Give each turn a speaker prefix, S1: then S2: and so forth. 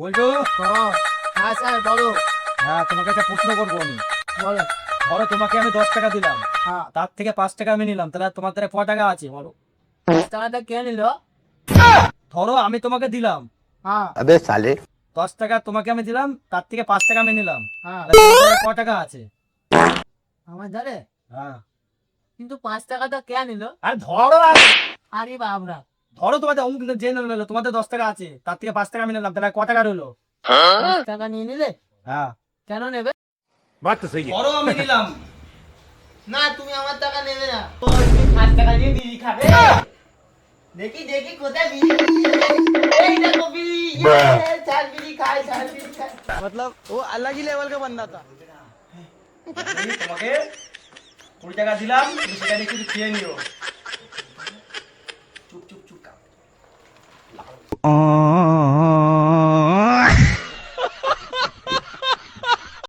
S1: বলছো?
S2: হ্যাঁ স্যার বলো।
S1: হ্যাঁ, তোমাকে একটা প্রশ্ন করবো আমি।
S2: বলো।
S1: ধরো তোমাকে আমি 10 টাকা দিলাম,
S2: হ্যাঁ,
S1: তার থেকে 5 টাকা আমি নিলাম, তাহলে তোমার দ্বারা ক টাকা আছে বলো?
S2: 10 টাকাটা কে নিল?
S1: ধরো আমি তোমাকে দিলাম
S2: হ্যাঁ।
S3: अबे साले
S1: 10 টাকা, তোমাকে আমি দিলাম, তার থেকে 5 টাকা আমি নিলাম,
S2: হ্যাঁ,
S1: তাহলে তোমার দ্বারা ক টাকা আছে?
S2: আমার ধারে
S1: হ্যাঁ।
S2: কিন্তু 5 টাকাটা কে নিল?
S1: আরে ধরো
S2: আরে বাবরা,
S1: ধরো তোমাদের অমুক যে নিলো, তোমাদের 10 টাকা আছে, তার থেকে 5 টাকা আমি নিলাম, তাহলে ক টাকা রইলো?
S2: 10 টাকা নিয়ে নিলে?
S1: হ্যাঁ।
S2: কেন নেবে?
S3: बात तो सही है।
S1: ধরো আমি নিলাম।
S2: না, তুমি আমার টাকা নেবে না। ও, তুমি 5 টাকা দিয়ে বিড়ি খাবে? দেখি দেখি কোথায় বিড়ি? এই দেখো বিড়ি। চার বিড়ি খাই, চার বিড়ি খাই।
S4: मतलब वो अलग ही लेवल का बंदा था।
S1: আমি তোমাকে 20 টাকা দিলাম, তুমি সেটা নিয়ে কিছু খেয়ে নিও। চুপ চুপ চুপ।